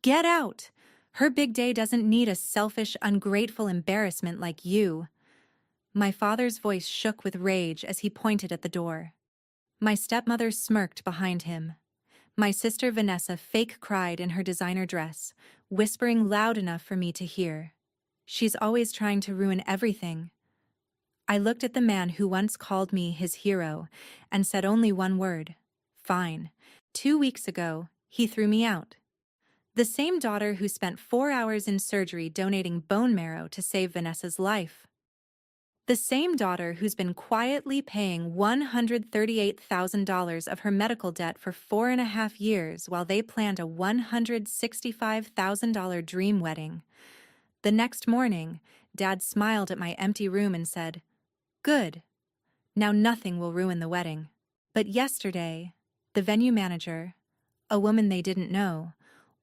Get out! Her big day doesn't need a selfish, ungrateful embarrassment like you. My father's voice shook with rage as he pointed at the door. My stepmother smirked behind him. My sister Vanessa fake cried in her designer dress, whispering loud enough for me to hear. She's always trying to ruin everything. I looked at the man who once called me his hero and said only one word: fine. 2 weeks ago, he threw me out. The same daughter who spent 4 hours in surgery donating bone marrow to save Vanessa's life. The same daughter who's been quietly paying $138,000 of her medical debt for 4.5 years while they planned a $165,000 dream wedding. The next morning, Dad smiled at my empty room and said, "Good. Now nothing will ruin the wedding." But yesterday, the venue manager, a woman they didn't know,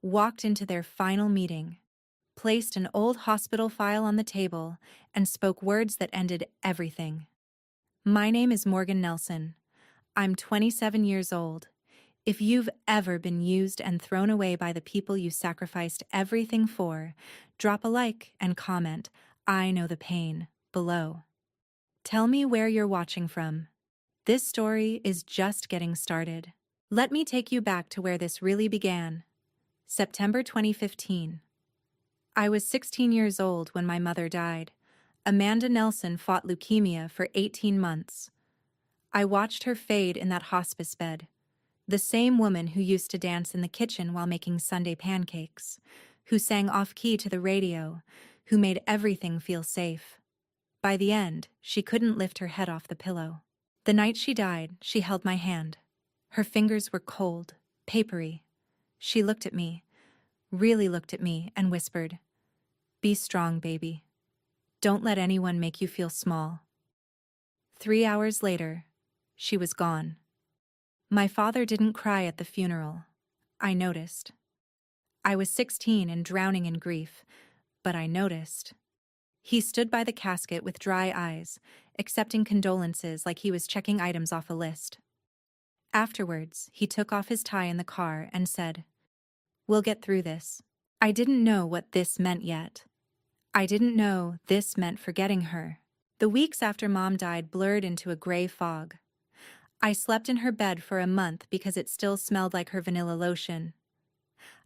walked into their final meeting, placed an old hospital file on the table, and spoke words that ended everything. "My name is Morgan Nelson. I'm 27 years old. If you've ever been used and thrown away by the people you sacrificed everything for, drop a like and comment, 'I know the pain,' below. Tell me where you're watching from. This story is just getting started. Let me take you back to where this really began. September 2015. I was 16 years old when my mother died. Amanda Nelson fought leukemia for 18 months. I watched her fade in that hospice bed. The same woman who used to dance in the kitchen while making Sunday pancakes, who sang off-key to the radio, who made everything feel safe. By the end, she couldn't lift her head off the pillow. The night she died, she held my hand. Her fingers were cold, papery. She looked at me, really looked at me, and whispered, "Be strong, baby. Don't let anyone make you feel small." 3 hours later, she was gone. My father didn't cry at the funeral. I noticed. I was 16 and drowning in grief, but I noticed. He stood by the casket with dry eyes, accepting condolences like he was checking items off a list. Afterwards, he took off his tie in the car and said, "We'll get through this." I didn't know what this meant yet. I didn't know this meant forgetting her. The weeks after Mom died blurred into a gray fog. I slept in her bed for a month because it still smelled like her vanilla lotion.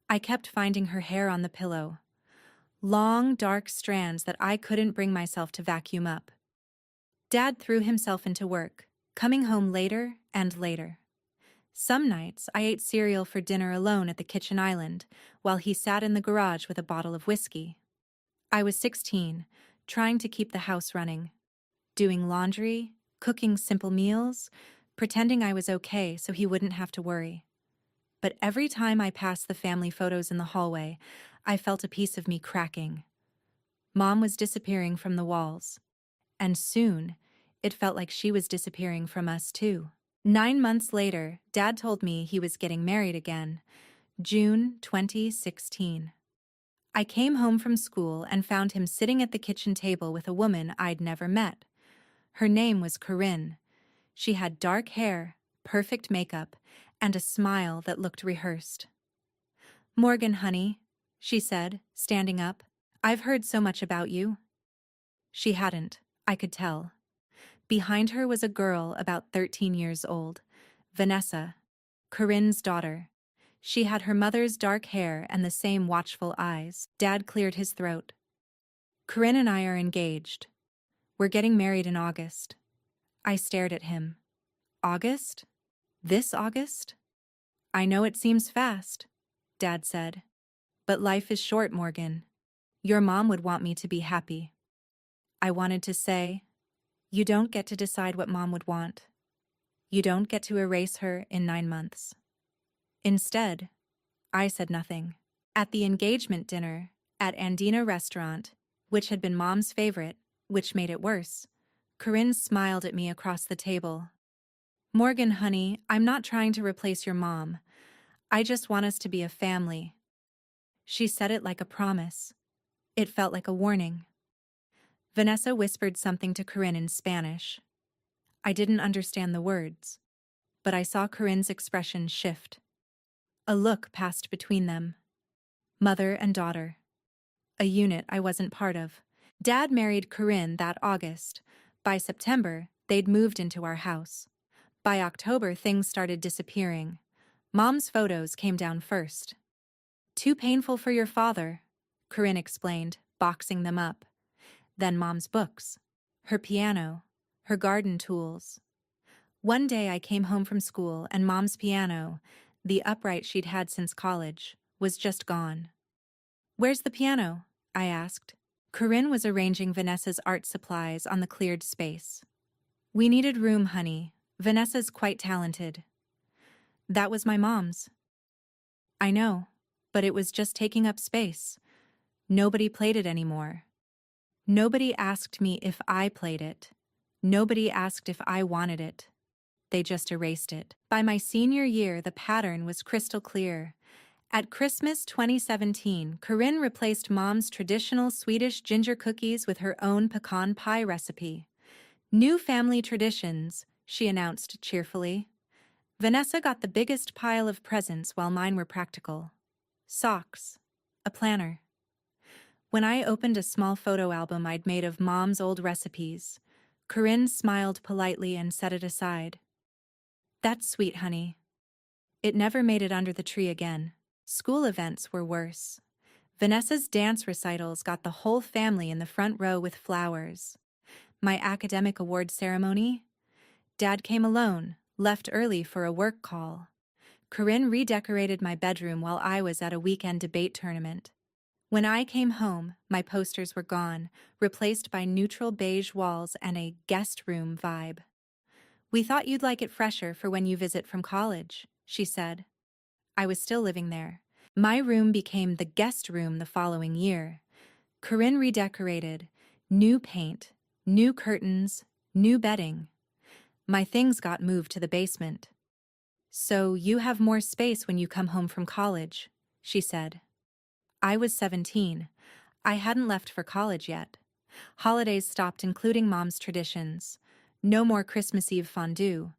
I kept finding her hair on the pillow. Long, dark strands that I couldn't bring myself to vacuum up. Dad threw himself into work, coming home later and later. Some nights I ate cereal for dinner alone at the kitchen island, while he sat in the garage with a bottle of whiskey. I was 16, trying to keep the house running. Doing laundry, cooking simple meals, pretending I was okay so he wouldn't have to worry. But every time I passed the family photos in the hallway, I felt a piece of me cracking. Mom was disappearing from the walls. And soon, it felt like she was disappearing from us too. 9 months later, Dad told me he was getting married again. June 2016. I came home from school and found him sitting at the kitchen table with a woman I'd never met. Her name was Corinne. She had dark hair, perfect makeup, and a smile that looked rehearsed. "Morgan, honey," she said, standing up, "I've heard so much about you." She hadn't, I could tell. Behind her was a girl about 13 years old, Vanessa, Corinne's daughter. She had her mother's dark hair and the same watchful eyes. Dad cleared his throat. "Corinne and I are engaged. We're getting married in August." I stared at him. "August? This August?" "I know it seems fast," Dad said. "But life is short, Morgan. Your mom would want me to be happy." I wanted to say, "You don't get to decide what Mom would want. You don't get to erase her in 9 months." Instead, I said nothing. At the engagement dinner, at Andina Restaurant, which had been Mom's favorite, which made it worse, Corinne smiled at me across the table. "Morgan, honey, I'm not trying to replace your mom. I just want us to be a family." She said it like a promise. It felt like a warning. Vanessa whispered something to Corinne in Spanish. I didn't understand the words, but I saw Corinne's expression shift. A look passed between them. Mother and daughter. A unit I wasn't part of. Dad married Corinne that August. By September, they'd moved into our house. By October, things started disappearing. Mom's photos came down first. Too painful for your father, Corinne explained, boxing them up. Then Mom's books, her piano, her garden tools. One day I came home from school and Mom's piano, the upright she'd had since college, was just gone. Where's the piano? I asked. Corinne was arranging Vanessa's art supplies on the cleared space. We needed room, honey. Vanessa's quite talented. That was my mom's. I know, but it was just taking up space. Nobody played it anymore. Nobody asked me if I played it. Nobody asked if I wanted it. They just erased it. By my senior year, the pattern was crystal clear. At Christmas 2017, Corinne replaced Mom's traditional Swedish ginger cookies with her own pecan pie recipe. New family traditions, she announced cheerfully. Vanessa got the biggest pile of presents while mine were practical. Socks. A planner. When I opened a small photo album I'd made of Mom's old recipes, Corinne smiled politely and set it aside. That's sweet, honey. It never made it under the tree again. School events were worse. Vanessa's dance recitals got the whole family in the front row with flowers. My academic award ceremony? Dad came alone, left early for a work call. Corinne redecorated my bedroom while I was at a weekend debate tournament. When I came home, my posters were gone, replaced by neutral beige walls and a guest room vibe. We thought you'd like it fresher for when you visit from college, she said. I was still living there. My room became the guest room the following year. Corinne redecorated, new paint, new curtains, new bedding. My things got moved to the basement. So you have more space when you come home from college, she said. I was 17. I hadn't left for college yet. Holidays stopped including Mom's traditions. No more Christmas Eve fondue.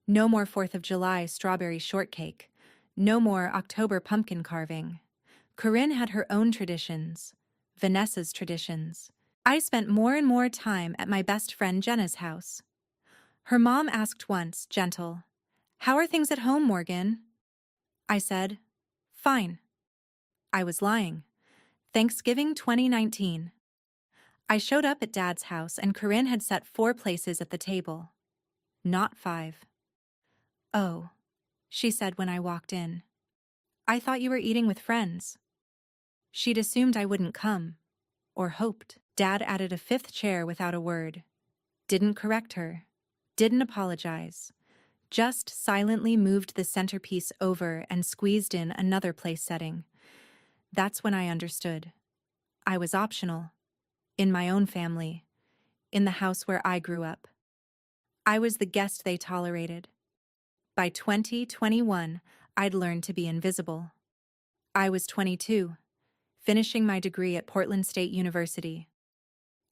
No more 4th of July strawberry shortcake. No more October pumpkin carving. Corinne had her own traditions. Vanessa's traditions. I spent more and more time at my best friend Jenna's house. Her mom asked once, gentle, "How are things at home, Morgan?" I said, "Fine." I was lying. Thanksgiving 2019. I showed up at Dad's house and Corinne had set 4 places at the table. Not 5. "Oh," she said when I walked in. "I thought you were eating with friends." She'd assumed I wouldn't come. Or hoped. Dad added a 5th chair without a word. Didn't correct her. Didn't apologize. Just silently moved the centerpiece over and squeezed in another place setting. That's when I understood. I was optional. In my own family. In the house where I grew up. I was the guest they tolerated. By 2021, I'd learned to be invisible. I was 22, finishing my degree at Portland State University.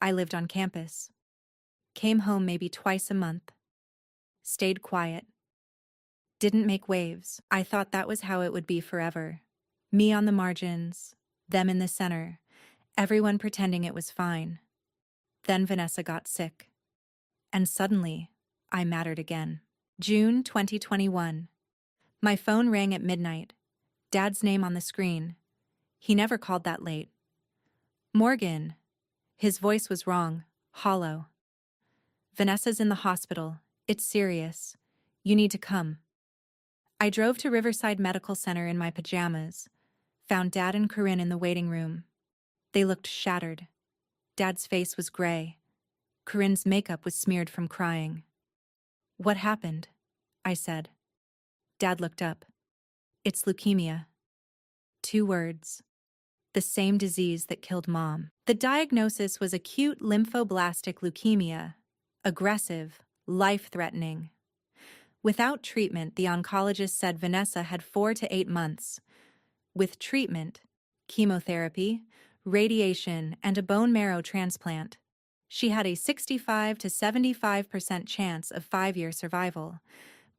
I lived on campus. Came home maybe twice a month. Stayed quiet. Didn't make waves. I thought that was how it would be forever. Me on the margins, them in the center, everyone pretending it was fine. Then Vanessa got sick. And suddenly, I mattered again. June 2021. My phone rang at midnight. Dad's name on the screen. He never called that late. "Morgan." His voice was wrong, hollow. "Vanessa's in the hospital. It's serious. You need to come." I drove to Riverside Medical Center in my pajamas. Found Dad and Corinne in the waiting room. They looked shattered. Dad's face was gray. Corinne's makeup was smeared from crying. "What happened?" I said. Dad looked up. "It's leukemia." 2 words. The same disease that killed Mom. The diagnosis was acute lymphoblastic leukemia. Aggressive, life-threatening. Without treatment, the oncologist said Vanessa had 4 to 8 months. With treatment, chemotherapy, radiation, and a bone marrow transplant, she had a 65 to 75% chance of 5-year survival,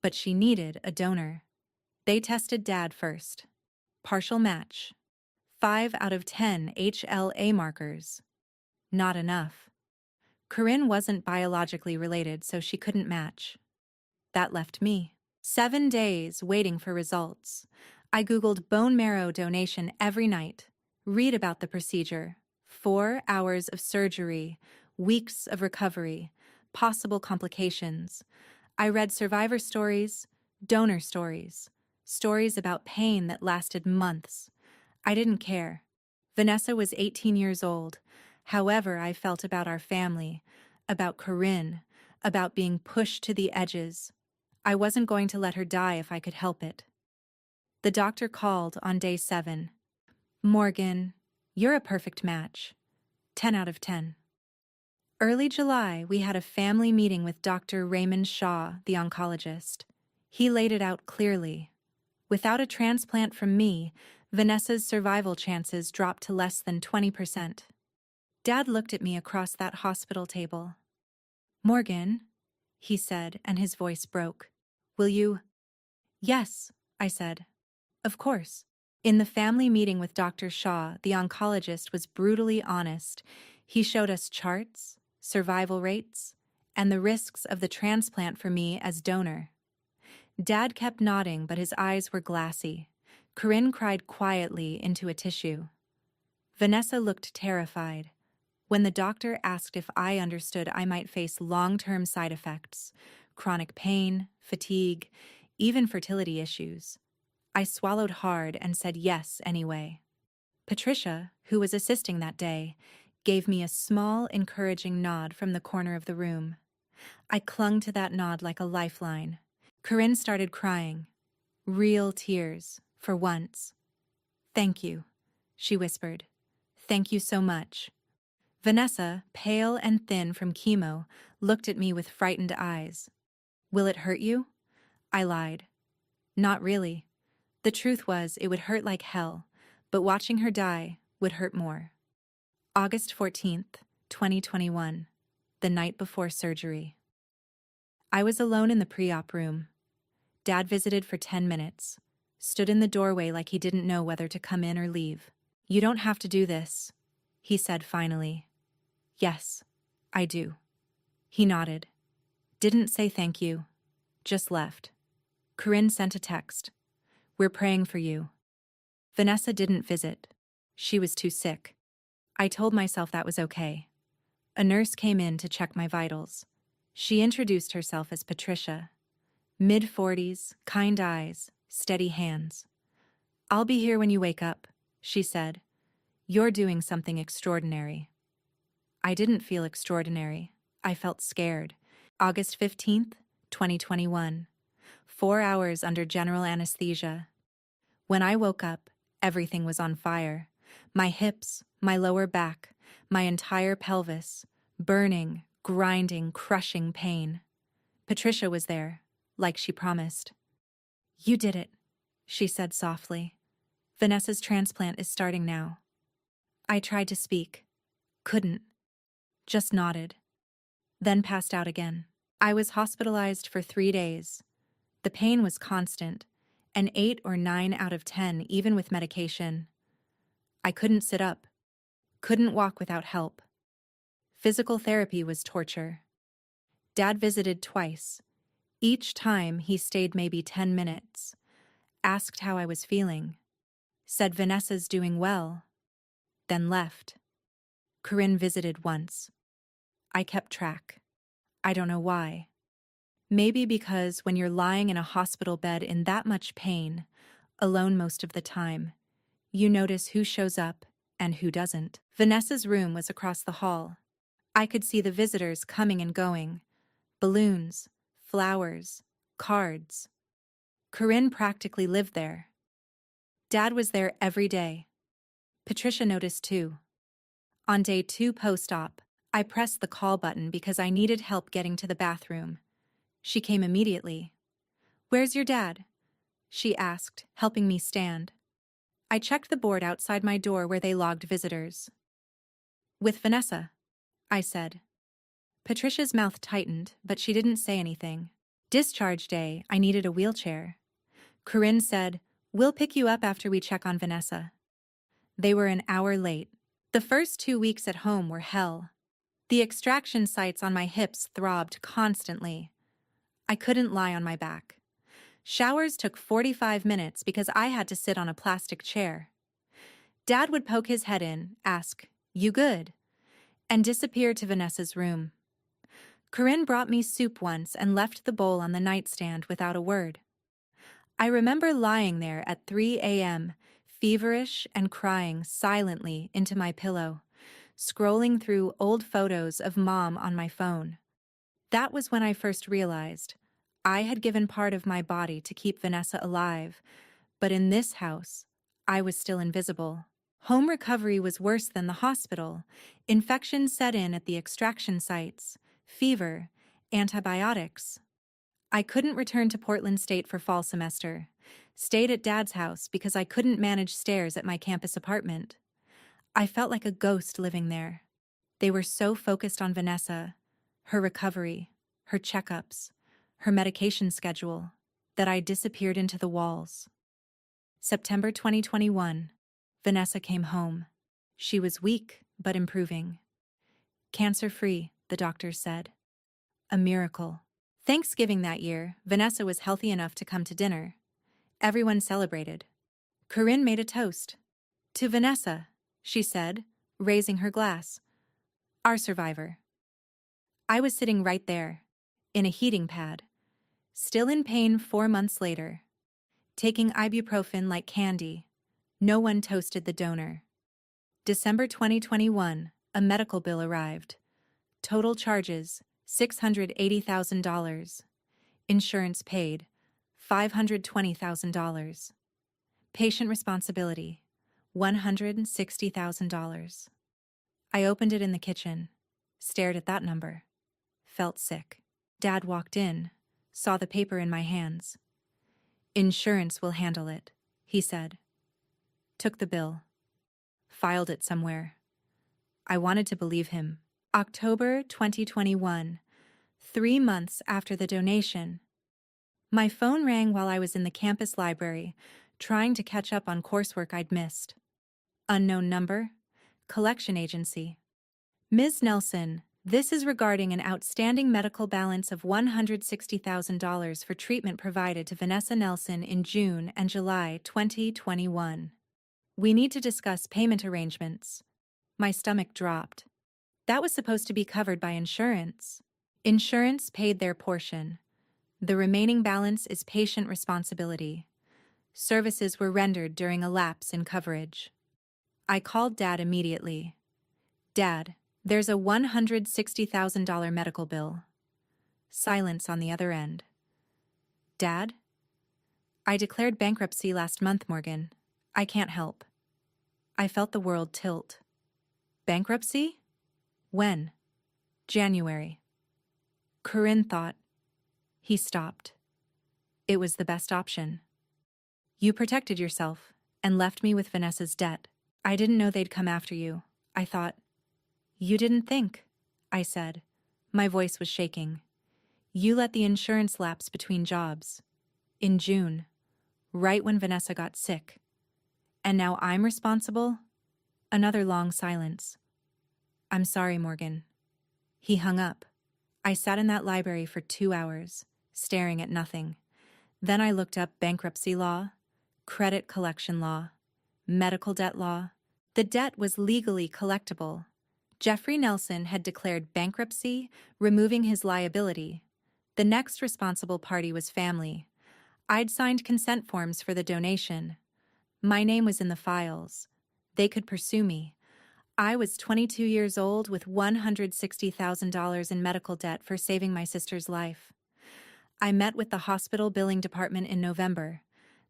but she needed a donor. They tested Dad first. Partial match. 5 out of 10 HLA markers. Not enough. Corinne wasn't biologically related, so she couldn't match. That left me. 7 days waiting for results. I Googled bone marrow donation every night, read about the procedure, 4 hours of surgery, weeks of recovery, possible complications. I read survivor stories, donor stories, stories about pain that lasted months. I didn't care. Vanessa was 18 years old. However, I felt about our family, about Corinne, about being pushed to the edges. I wasn't going to let her die if I could help it. The doctor called on day 7. Morgan, you're a perfect match. 10 out of 10. Early July, we had a family meeting with Dr. Raymond Shaw, the oncologist. He laid it out clearly. Without a transplant from me, Vanessa's survival chances dropped to less than 20%. Dad looked at me across that hospital table. Morgan, he said, and his voice broke. Will you? Yes, I said. Of course. In the family meeting with Dr. Shaw, the oncologist was brutally honest. He showed us charts, survival rates, and the risks of the transplant for me as donor. Dad kept nodding, but his eyes were glassy. Corinne cried quietly into a tissue. Vanessa looked terrified. When the doctor asked if I understood I might face long-term side effects, chronic pain, fatigue, even fertility issues, I swallowed hard and said yes anyway. Patricia, who was assisting that day, gave me a small, encouraging nod from the corner of the room. I clung to that nod like a lifeline. Corinne started crying. Real tears, for once. Thank you, she whispered. Thank you so much. Vanessa, pale and thin from chemo, looked at me with frightened eyes. Will it hurt you? I lied. Not really. The truth was, it would hurt like hell, but watching her die would hurt more. August 14th, 2021, the night before surgery. I was alone in the pre-op room. Dad visited for 10 minutes, stood in the doorway like he didn't know whether to come in or leave. You don't have to do this, he said finally. Yes, I do. He nodded. Didn't say thank you, just left. Corinne sent a text. We're praying for you. Vanessa didn't visit. She was too sick. I told myself that was okay. A nurse came in to check my vitals. She introduced herself as Patricia. Mid-40s, kind eyes, steady hands. I'll be here when you wake up, she said. You're doing something extraordinary. I didn't feel extraordinary. I felt scared. August 15th, 2021. 4 hours under general anesthesia. When I woke up, everything was on fire. My hips, my lower back, my entire pelvis, burning, grinding, crushing pain. Patricia was there, like she promised. You did it, she said softly. Vanessa's transplant is starting now. I tried to speak. Couldn't. Just nodded. Then passed out again. I was hospitalized for 3 days. The pain was constant, an 8 or 9 out of 10 even with medication. I couldn't sit up. Couldn't walk without help. Physical therapy was torture. Dad visited twice. Each time he stayed maybe 10 minutes. Asked how I was feeling. Said Vanessa's doing well. Then left. Corinne visited once. I kept track. I don't know why. Maybe because when you're lying in a hospital bed in that much pain, alone most of the time, you notice who shows up and who doesn't. Vanessa's room was across the hall. I could see the visitors coming and going. Balloons, flowers, cards. Corinne practically lived there. Dad was there every day. Patricia noticed too. On day 2 post-op, I pressed the call button because I needed help getting to the bathroom. She came immediately. Where's your dad? She asked, helping me stand. I checked the board outside my door where they logged visitors. With Vanessa, I said. Patricia's mouth tightened, but she didn't say anything. Discharge day, I needed a wheelchair. Corinne said, we'll pick you up after we check on Vanessa. They were an hour late. The first 2 weeks at home were hell. The extraction sites on my hips throbbed constantly. I couldn't lie on my back. Showers took 45 minutes because I had to sit on a plastic chair. Dad would poke his head in, ask, "You good?" and disappear to Vanessa's room. Corinne brought me soup once and left the bowl on the nightstand without a word. I remember lying there at 3 a.m., feverish and crying silently into my pillow, scrolling through old photos of Mom on my phone. That was when I first realized I had given part of my body to keep Vanessa alive, but in this house, I was still invisible. Home recovery was worse than the hospital. Infections set in at the extraction sites, fever, antibiotics. I couldn't return to Portland State for fall semester. Stayed at Dad's house because I couldn't manage stairs at my campus apartment. I felt like a ghost living there. They were so focused on Vanessa, her recovery, her checkups, her medication schedule, that I disappeared into the walls. September 2021. Vanessa came home. She was weak, but improving. Cancer-free, the doctors said. A miracle. Thanksgiving that year, Vanessa was healthy enough to come to dinner. Everyone celebrated. Corinne made a toast. "To Vanessa," she said, raising her glass. "Our survivor." I was sitting right there, in a heating pad, still in pain 4 months later, taking ibuprofen like candy. No one toasted the donor. December 2021, a medical bill arrived. Total charges, $680,000. Insurance paid, $520,000. Patient responsibility, $160,000. I opened it in the kitchen, stared at that number, felt sick. Dad walked in, saw the paper in my hands. "Insurance will handle it," he said. Took the bill. Filed it somewhere. I wanted to believe him. October 2021, 3 months after the donation. My phone rang while I was in the campus library, trying to catch up on coursework I'd missed. Unknown number, collection agency. "Ms. Nelson, this is regarding an outstanding medical balance of $160,000 for treatment provided to Vanessa Nelson in June and July 2021. We need to discuss payment arrangements." My stomach dropped. That was supposed to be covered by insurance. Insurance paid their portion. The remaining balance is patient responsibility. Services were rendered during a lapse in coverage. I called Dad immediately. "Dad, there's a $160,000 medical bill." Silence on the other end. "Dad? I declared bankruptcy last month, Morgan. I can't help." I felt the world tilt. Bankruptcy? When? January. Corinne thought. He stopped. It was the best option. "You protected yourself and left me with Vanessa's debt. I didn't know they'd come after you. I thought." "You didn't think," I said. My voice was shaking. "You let the insurance lapse between jobs. In June, right when Vanessa got sick. And now I'm responsible?" Another long silence. "I'm sorry, Morgan." He hung up. I sat in that library for 2 hours, staring at nothing. Then I looked up bankruptcy law, credit collection law, medical debt law. The debt was legally collectible. Jeffrey Nelson had declared bankruptcy, removing his liability. The next responsible party was family. I'd signed consent forms for the donation. My name was in the files. They could pursue me. I was 22 years old with $160,000 in medical debt for saving my sister's life. I met with the hospital billing department in November.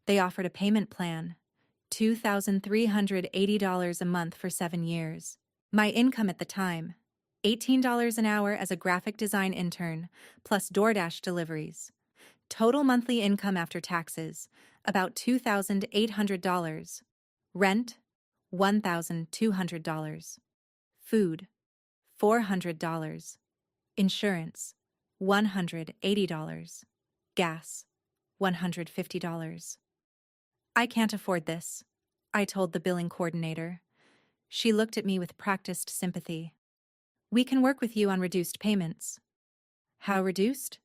They offered a payment plan, $2,380 a month for 7 years. My income at the time, $18 an hour as a graphic design intern, plus DoorDash deliveries. Total monthly income after taxes, about $2,800. Rent, $1,200. Food, $400. Insurance, $180. Gas, $150. "I can't afford this," I told the billing coordinator. She looked at me with practiced sympathy. We can work with you on reduced payments. How reduced?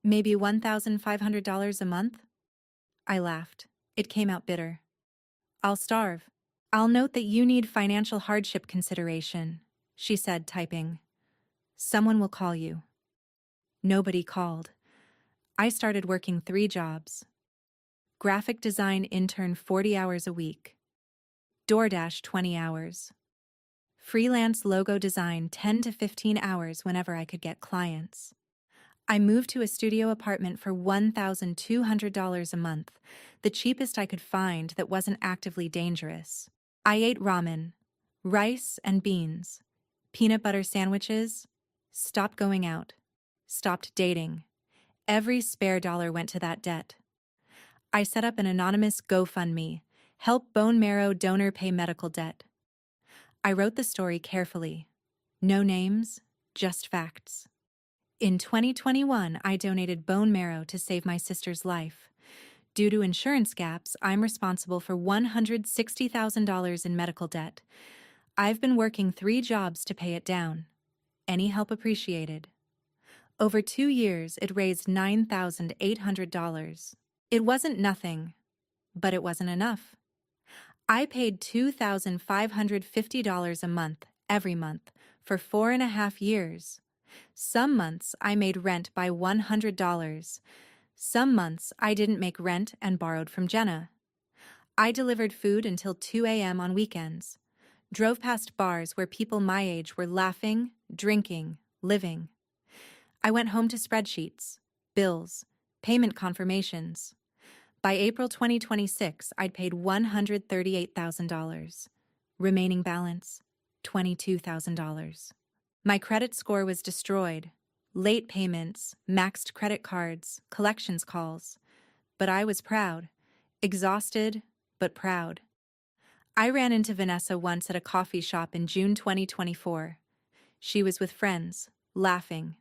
Maybe $1,500 a month? I laughed. It came out bitter. I'll starve. I'll note that you need financial hardship consideration, she said, typing. Someone will call you. Nobody called. I started working 3 jobs. Graphic design intern 40 hours a week. DoorDash 20 hours. Freelance logo design 10 to 15 hours whenever I could get clients. I moved to a studio apartment for $1,200 a month, the cheapest I could find that wasn't actively dangerous. I ate ramen, rice and beans, peanut butter sandwiches, stopped going out, stopped dating. Every spare dollar went to that debt. I set up an anonymous GoFundMe, help bone marrow donor pay medical debt. I wrote the story carefully. No names, just facts. In 2021, I donated bone marrow to save my sister's life. Due to insurance gaps, I'm responsible for $160,000 in medical debt. I've been working 3 jobs to pay it down. Any help appreciated. Over 2 years, it raised $9,800. It wasn't nothing, but it wasn't enough. I paid $2,550 a month, every month, for 4.5 years. Some months I made rent by $100. Some months I didn't make rent and borrowed from Jenna. I delivered food until 2 a.m. on weekends. Drove past bars where people my age were laughing, drinking, living. I went home to spreadsheets, bills, payment confirmations. By April 2026, I'd paid $138,000. Remaining balance, $22,000. My credit score was destroyed. Late payments, maxed credit cards, collections calls. But I was proud. Exhausted, but proud. I ran into Vanessa once at a coffee shop in June 2024. She was with friends, laughing.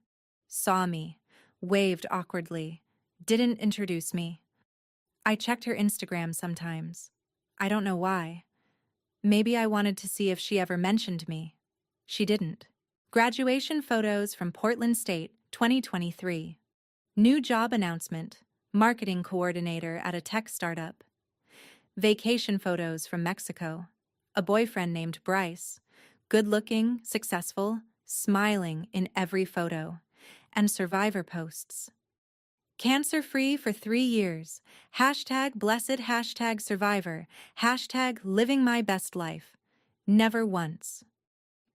Saw me, waved awkwardly, didn't introduce me. I checked her Instagram sometimes. I don't know why. Maybe I wanted to see if she ever mentioned me. She didn't. Graduation photos from Portland State, 2023. New job announcement, marketing coordinator at a tech startup. Vacation photos from Mexico. A boyfriend named Bryce. Good-looking, successful, smiling in every photo. And survivor posts. Cancer-free for 3 years. #blessed #survivor. #living my best life. Never once.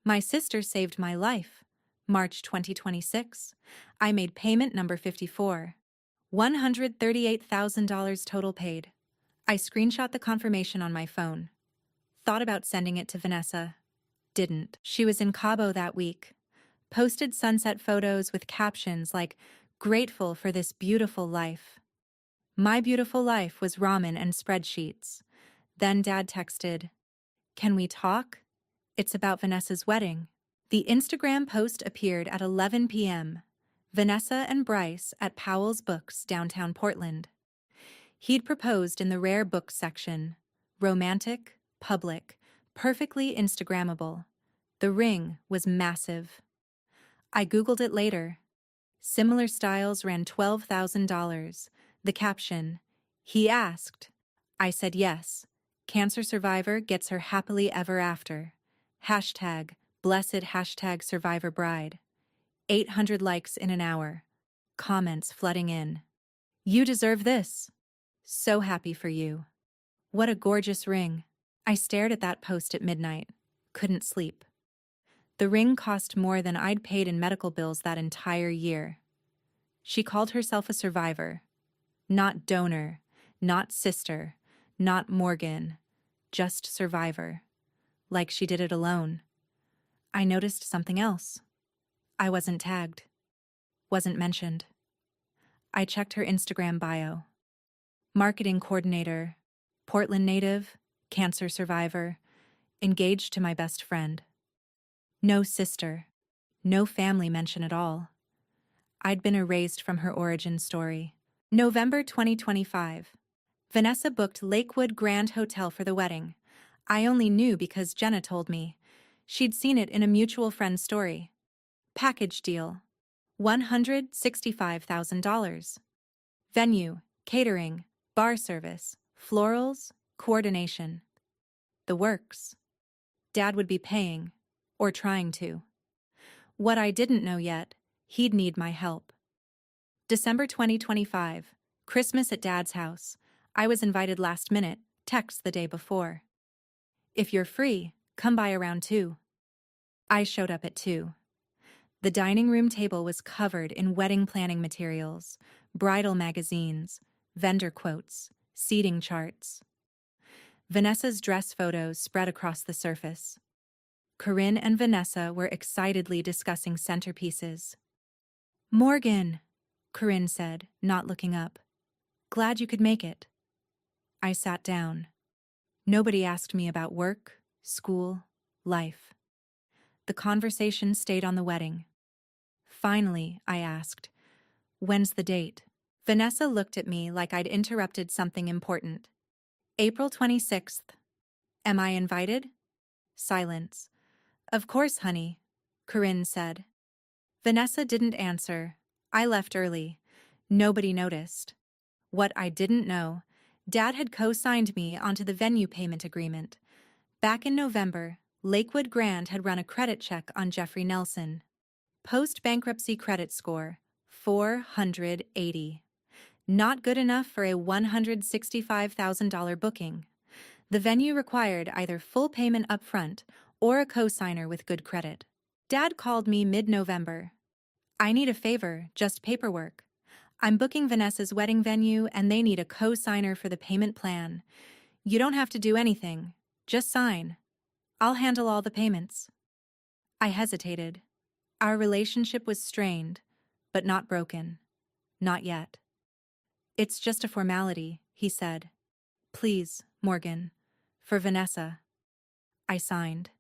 My sister saved my life. March 2026. I made payment number 54. $138,000 total paid. I screenshot the confirmation on my phone. Thought about sending it to Vanessa. Didn't. She was in Cabo that week. Posted sunset photos with captions like, "Grateful for this beautiful life." My beautiful life was ramen and spreadsheets. Then Dad texted, "Can we talk? It's about Vanessa's wedding." The Instagram post appeared at 11 p.m. Vanessa and Bryce at Powell's Books, downtown Portland. He'd proposed in the rare books section. Romantic, public, perfectly Instagrammable. The ring was massive. I Googled it later. Similar styles ran $12,000. The caption, "He asked." I said yes. Cancer survivor gets her happily ever after. #blessed #survivor bride. 800 likes in an hour. Comments flooding in. "You deserve this. So happy for you. What a gorgeous ring." I stared at that post at midnight. Couldn't sleep. The ring cost more than I'd paid in medical bills that entire year. She called herself a survivor. Not donor, not sister, not Morgan, just survivor. Like she did it alone. I noticed something else. I wasn't tagged. Wasn't mentioned. I checked her Instagram bio. Marketing coordinator, Portland native, cancer survivor, engaged to my best friend. No sister, no family mention at all. I'd been erased from her origin story. November 2025. Vanessa booked Lakewood Grand Hotel for the wedding. I only knew because Jenna told me. She'd seen it in a mutual friend's story. Package deal. $165,000. Venue, catering, bar service, florals, coordination. The works. Dad would be paying, or trying to. What I didn't know yet, he'd need my help. December 2025, Christmas at Dad's house. I was invited last minute, text the day before. If you're free, come by around 2. I showed up at 2. The dining room table was covered in wedding planning materials, bridal magazines, vendor quotes, seating charts. Vanessa's dress photos spread across the surface. Corinne and Vanessa were excitedly discussing centerpieces. "Morgan," Corinne said, not looking up. "Glad you could make it." I sat down. Nobody asked me about work, school, life. The conversation stayed on the wedding. Finally, I asked, "When's the date?" Vanessa looked at me like I'd interrupted something important. "April 26th. Am I invited?" Silence. "Of course, honey," Corinne said. Vanessa didn't answer. I left early. Nobody noticed. What I didn't know, Dad had co-signed me onto the venue payment agreement. Back in November, Lakewood Grand had run a credit check on Jeffrey Nelson. Post-bankruptcy credit score, 480. Not good enough for a $165,000 booking. The venue required either full payment upfront or a co-signer with good credit. Dad called me mid-November. "I need a favor, just paperwork. I'm booking Vanessa's wedding venue and they need a co-signer for the payment plan. You don't have to do anything, just sign. I'll handle all the payments." I hesitated. Our relationship was strained, but not broken. Not yet. "It's just a formality," he said. "Please, Morgan, for Vanessa." I signed.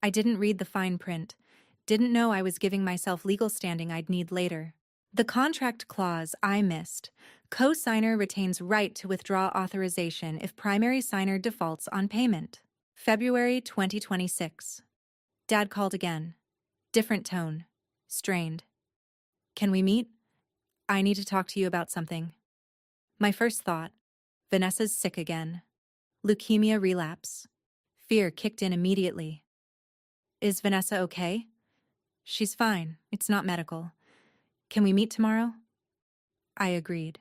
I didn't read the fine print, didn't know I was giving myself legal standing I'd need later. The contract clause I missed. Co-signer retains right to withdraw authorization if primary signer defaults on payment. February 2026. Dad called again. Different tone. Strained. "Can we meet? I need to talk to you about something." My first thought, Vanessa's sick again. Leukemia relapse. Fear kicked in immediately. "Is Vanessa okay?" "She's fine. It's not medical. Can we meet tomorrow?" I agreed.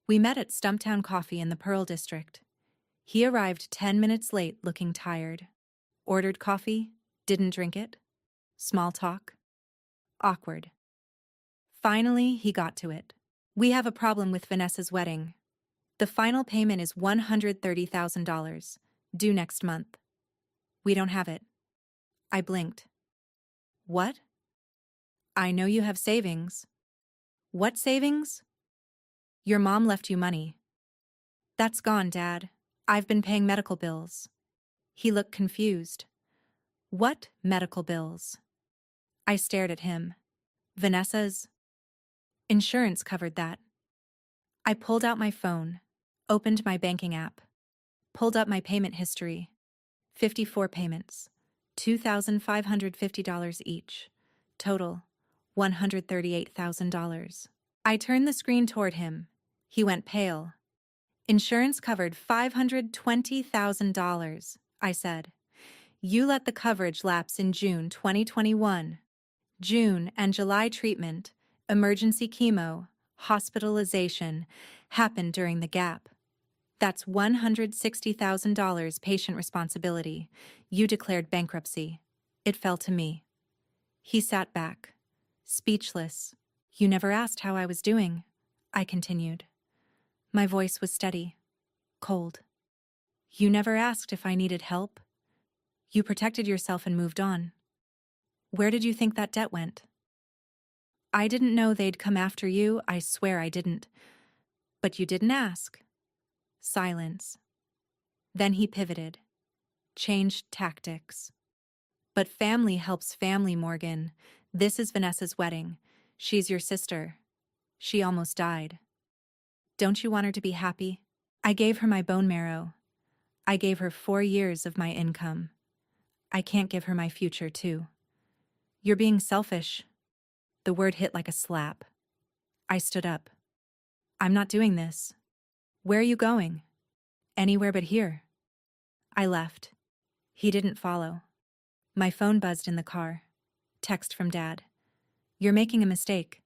We met at Stumptown Coffee in the Pearl District. He arrived 10 minutes late looking tired. Ordered coffee, didn't drink it. Small talk. Awkward. Finally, he got to it. "We have a problem with Vanessa's wedding. The final payment is $130,000, due next month. We don't have it." I blinked. "What?" "I know you have savings." "What savings?" "Your mom left you money." "That's gone, Dad. I've been paying medical bills." He looked confused. "What medical bills?" I stared at him. "Vanessa's insurance covered that." I pulled out my phone, opened my banking app, pulled up my payment history. 54 payments, $2,550 each. Total, $138,000. I turned the screen toward him. He went pale. "Insurance covered $520,000, I said. "You let the coverage lapse in June 2021. June and July treatment, emergency chemo, hospitalization, happened during the gap. That's $160,000 patient responsibility. You declared bankruptcy. It fell to me." He sat back, speechless. "You never asked how I was doing," I continued. My voice was steady, cold. "You never asked if I needed help. You protected yourself and moved on. Where did you think that debt went?" "I didn't know they'd come after you, I swear I didn't. But you didn't ask." Silence. Then he pivoted, changed tactics. "But family helps family, Morgan. This is Vanessa's wedding. She's your sister. She almost died." Don't you want her to be happy? I gave her my bone marrow. I gave her 4 years of my income. I can't give her my future, too. You're being selfish. The word hit like a slap. I stood up. I'm not doing this. Where are you going? Anywhere but here. I left. He didn't follow. My phone buzzed in the car. Text from Dad. You're making a mistake.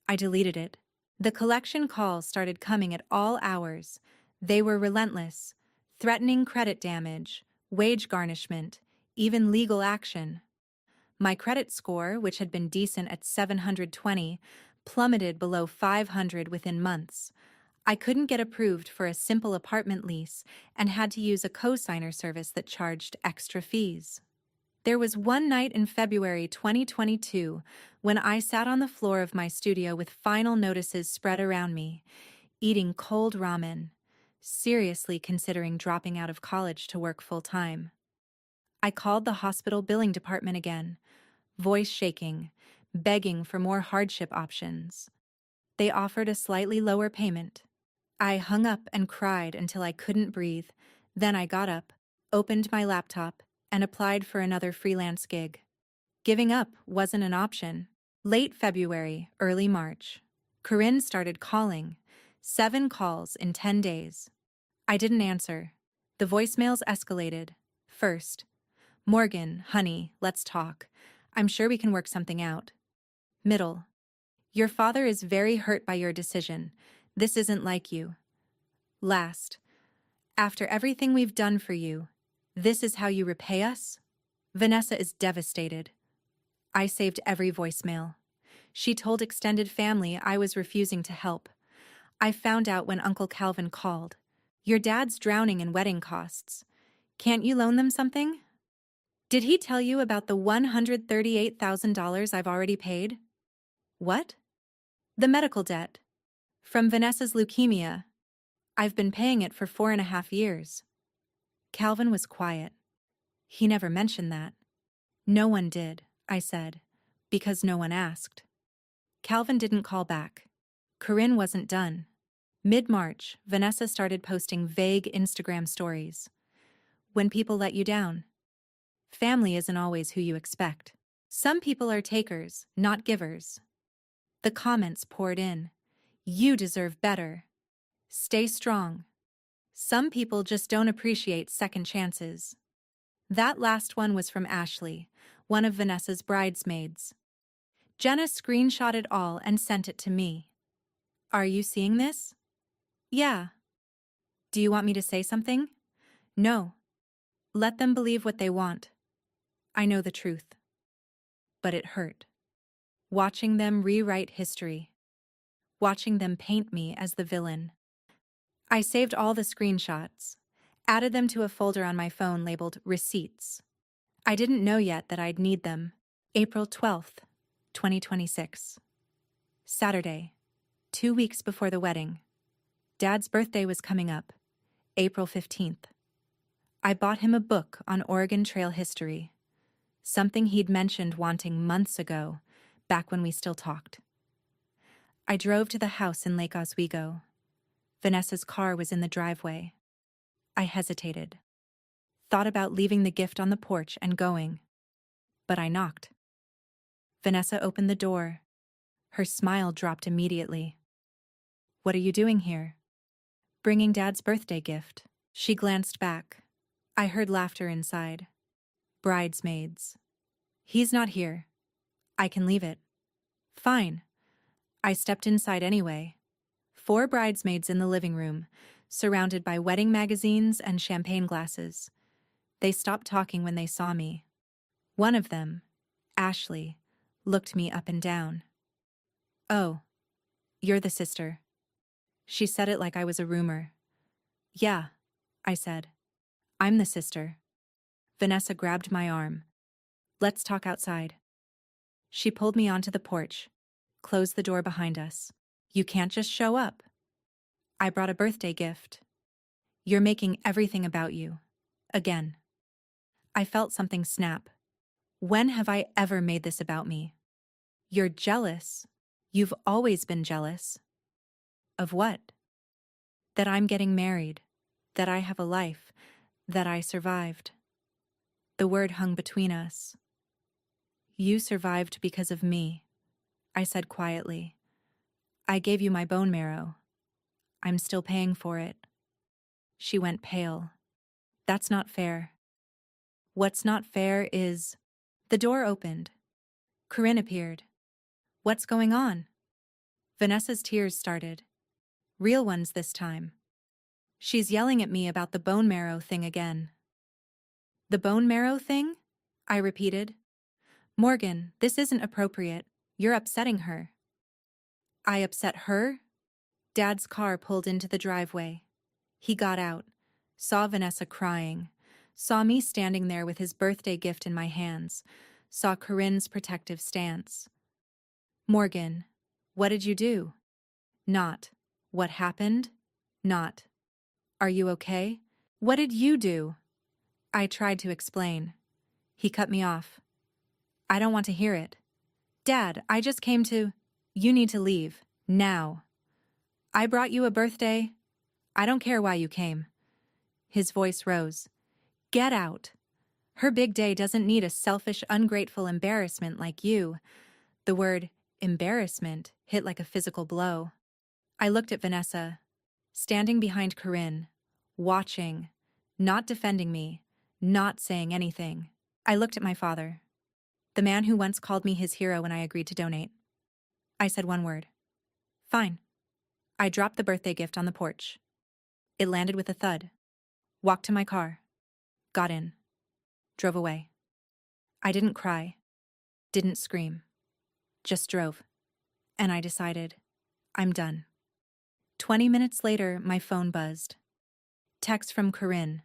I deleted it. The collection calls started coming at all hours. They were relentless, threatening credit damage, wage garnishment, even legal action. My credit score, which had been decent at 720, plummeted below 500 within months. I couldn't get approved for a simple apartment lease and had to use a co-signer service that charged extra fees. There was one night in February 2022 when I sat on the floor of my studio with final notices spread around me, eating cold ramen, seriously considering dropping out of college to work full-time. I called the hospital billing department again, voice shaking, begging for more hardship options. They offered a slightly lower payment. I hung up and cried until I couldn't breathe. Then I got up, opened my laptop, and applied for another freelance gig. Giving up wasn't an option. Late February, early March, Corinne started calling. 7 calls in 10 days. I didn't answer. The voicemails escalated. First, Morgan, honey, let's talk. I'm sure we can work something out. Middle, your father is very hurt by your decision. This isn't like you. Last, after everything we've done for you, this is how you repay us? Vanessa is devastated. I saved every voicemail. She told extended family I was refusing to help. I found out when Uncle Calvin called. Your dad's drowning in wedding costs. Can't you loan them something? Did he tell you about the $138,000 I've already paid? What? The medical debt. From Vanessa's leukemia. I've been paying it for 4.5 years. Calvin was quiet. He never mentioned that. No one did, I said, because no one asked. Calvin didn't call back. Corinne wasn't done. Mid-March, Vanessa started posting vague Instagram stories. When people let you down. Family isn't always who you expect. Some people are takers, not givers. The comments poured in. You deserve better. Stay strong. Some people just don't appreciate second chances. That last one was from Ashley, one of Vanessa's bridesmaids. Jenna screenshot it all and sent it to me. Are you seeing this? Yeah. Do you want me to say something? No. Let them believe what they want. I know the truth. But it hurt. Watching them rewrite history. Watching them paint me as the villain. I saved all the screenshots, added them to a folder on my phone labeled Receipts. I didn't know yet that I'd need them. April 12th, 2026. Saturday, 2 weeks before the wedding. Dad's birthday was coming up, April 15th. I bought him a book on Oregon Trail history, something he'd mentioned wanting months ago, back when we still talked. I drove to the house in Lake Oswego. Vanessa's car was in the driveway. I hesitated, thought about leaving the gift on the porch and going, but I knocked. Vanessa opened the door. Her smile dropped immediately. What are you doing here? Bringing Dad's birthday gift. She glanced back. I heard laughter inside. Bridesmaids. He's not here. I can leave it. Fine. I stepped inside anyway. 4 bridesmaids in the living room, surrounded by wedding magazines and champagne glasses. They stopped talking when they saw me. One of them, Ashley, looked me up and down. Oh, you're the sister. She said it like I was a rumor. Yeah, I said. I'm the sister. Vanessa grabbed my arm. Let's talk outside. She pulled me onto the porch, closed the door behind us. You can't just show up. I brought a birthday gift. You're making everything about you. Again. I felt something snap. When have I ever made this about me? You're jealous. You've always been jealous. Of what? that I'm getting married, that I have a life, that I survived. The word hung between us. You survived because of me, I said quietly. I gave you my bone marrow. I'm still paying for it. She went pale. That's not fair. What's not fair is... The door opened. Corinne appeared. What's going on? Vanessa's tears started. Real ones this time. She's yelling at me about the bone marrow thing again. The bone marrow thing? I repeated. Morgan, this isn't appropriate. You're upsetting her. I upset her? Dad's car pulled into the driveway. He got out, saw Vanessa crying, saw me standing there with his birthday gift in my hands, saw Corinne's protective stance. Morgan, what did you do? Not. What happened? Not. Are you okay? What did you do? I tried to explain. He cut me off. I don't want to hear it. Dad, I just came to... You need to leave. Now. I brought you a birthday. I don't care why you came. His voice rose. Get out. Her big day doesn't need a selfish, ungrateful embarrassment like you. The word embarrassment hit like a physical blow. I looked at Vanessa, standing behind Corinne, watching, not defending me, not saying anything. I looked at my father, the man who once called me his hero when I agreed to donate. I said one word. Fine. I dropped the birthday gift on the porch. It landed with a thud. Walked to my car. Got in. Drove away. I didn't cry. Didn't scream. Just drove. And I decided, I'm done. 20 minutes later, my phone buzzed. Text from Corinne.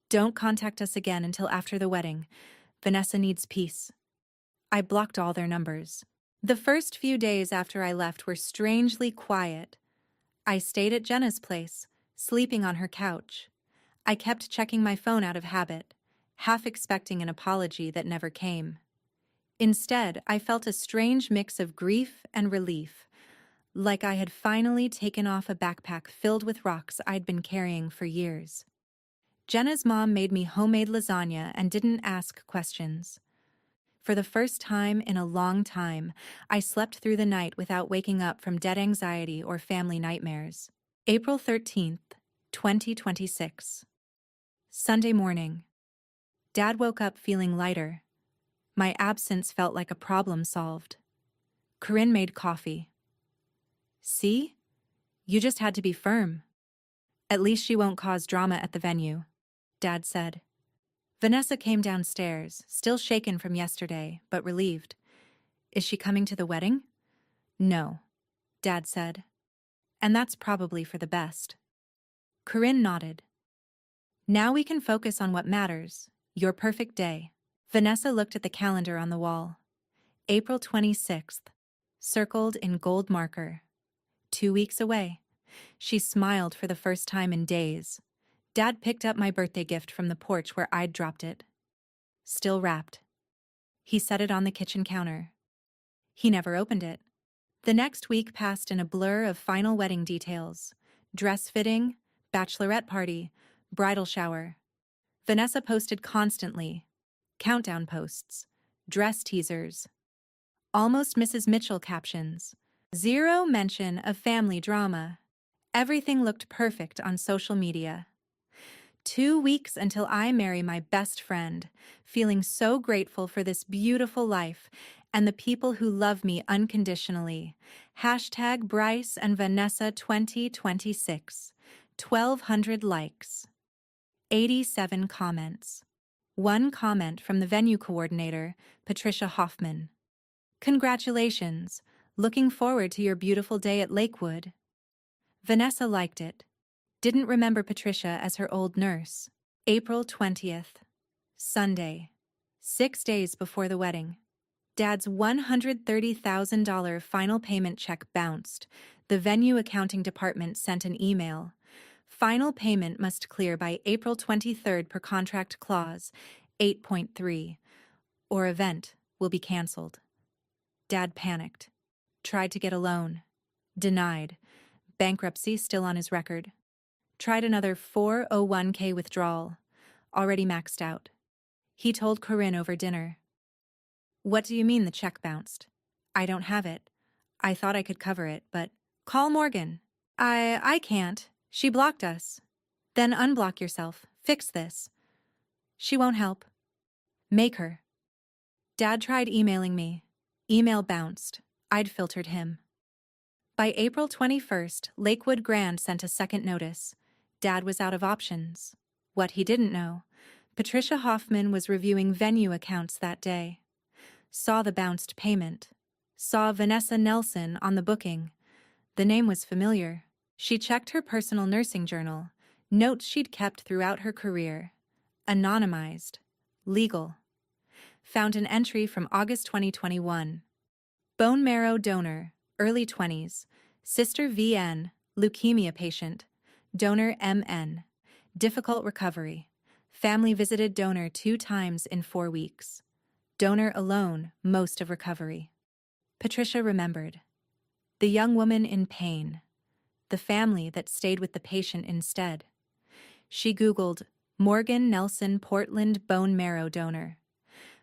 Don't contact us again until after the wedding. Vanessa needs peace. I blocked all their numbers. The first few days after I left were strangely quiet. I stayed at Jenna's place, sleeping on her couch. I kept checking my phone out of habit, half expecting an apology that never came. Instead, I felt a strange mix of grief and relief, like I had finally taken off a backpack filled with rocks I'd been carrying for years. Jenna's mom made me homemade lasagna and didn't ask questions. For the first time in a long time, I slept through the night without waking up from dead anxiety or family nightmares. April 13th, 2026. Sunday morning. Dad woke up feeling lighter. My absence felt like a problem solved. Corinne made coffee. See? You just had to be firm. At least she won't cause drama at the venue, Dad said. Vanessa came downstairs, still shaken from yesterday, but relieved. Is she coming to the wedding? No, Dad said. And that's probably for the best. Corinne nodded. Now we can focus on what matters, your perfect day. Vanessa looked at the calendar on the wall. April 26th, circled in gold marker. 2 weeks away. She smiled for the first time in days. Dad picked up my birthday gift from the porch where I'd dropped it. Still wrapped. He set it on the kitchen counter. He never opened it. The next week passed in a blur of final wedding details. Dress fitting, bachelorette party, bridal shower. Vanessa posted constantly. Countdown posts. Dress teasers. Almost Mrs. Mitchell captions. Zero mention of family drama. Everything looked perfect on social media. 2 weeks until I marry my best friend, feeling so grateful for this beautiful life and the people who love me unconditionally. Hashtag Bryce and Vanessa 2026. 1,200 likes. 87 comments. 1 comment from the venue coordinator, Patricia Hoffman. Congratulations. Looking forward to your beautiful day at Lakewood. Vanessa liked it. Didn't remember Patricia as her old nurse. April 20th. Sunday. 6 days before the wedding. Dad's $130,000 final payment check bounced. The venue accounting department sent an email. Final payment must clear by April 23rd per contract clause 8.3, or event will be canceled. Dad panicked. Tried to get a loan. Denied. Bankruptcy still on his record. Tried another 401k withdrawal. Already maxed out. He told Corinne over dinner. What do you mean the check bounced? I don't have it. I thought I could cover it, but... Call Morgan. I can't. She blocked us. Then unblock yourself. Fix this. She won't help. Make her. Dad tried emailing me. Email bounced. I'd filtered him. By April 21st, Lakewood Grand sent a second notice. Dad was out of options. What he didn't know, Patricia Hoffman was reviewing venue accounts that day. Saw the bounced payment. Saw Vanessa Nelson on the booking. The name was familiar. She checked her personal nursing journal, notes she'd kept throughout her career. Anonymized. Legal. Found an entry from August 2021. Bone marrow donor, early 20s. Sister VN, leukemia patient. Donor MN. Difficult recovery. Family visited donor 2 times in 4 weeks. Donor alone most of recovery. Patricia remembered. The young woman in pain. The family that stayed with the patient instead. She Googled Morgan Nelson Portland bone marrow donor.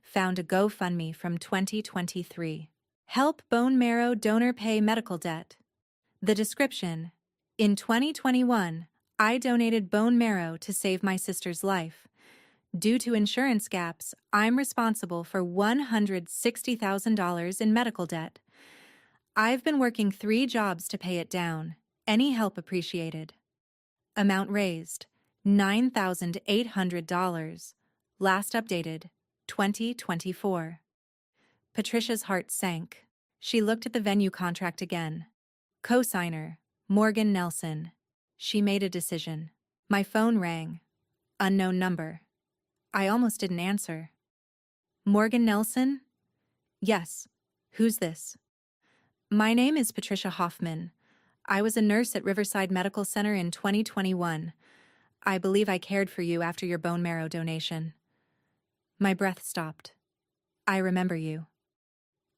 Found a GoFundMe from 2023. Help bone marrow donor pay medical debt. The description: in 2021, I donated bone marrow to save my sister's life. Due to insurance gaps, I'm responsible for $160,000 in medical debt. I've been working 3 jobs to pay it down. Any help appreciated. Amount raised, $9,800. Last updated, 2024. Patricia's heart sank. She looked at the venue contract again. Co-signer, Morgan Nelson. She made a decision. My phone rang. Unknown number. I almost didn't answer. Morgan Nelson? Yes. Who's this? My name is Patricia Hoffman. I was a nurse at Riverside Medical Center in 2021. I believe I cared for you after your bone marrow donation. My breath stopped. I remember you.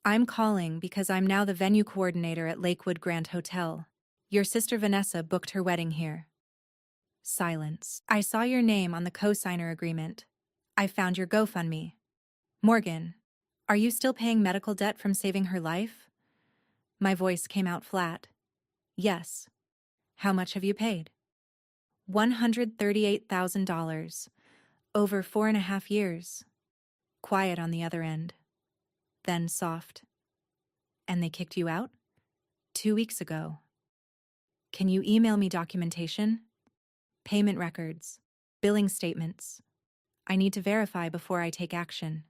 I'm calling because I'm now the venue coordinator at Lakewood Grand Hotel. Your sister Vanessa booked her wedding here. Silence. I saw your name on the co-signer agreement. I found your GoFundMe. Morgan, are you still paying medical debt from saving her life? My voice came out flat. Yes. How much have you paid? $138,000. Over 4.5 years. Quiet on the other end. Then soft. And they kicked you out? 2 weeks ago. Can you email me documentation? Payment records. Billing statements. I need to verify before I take action.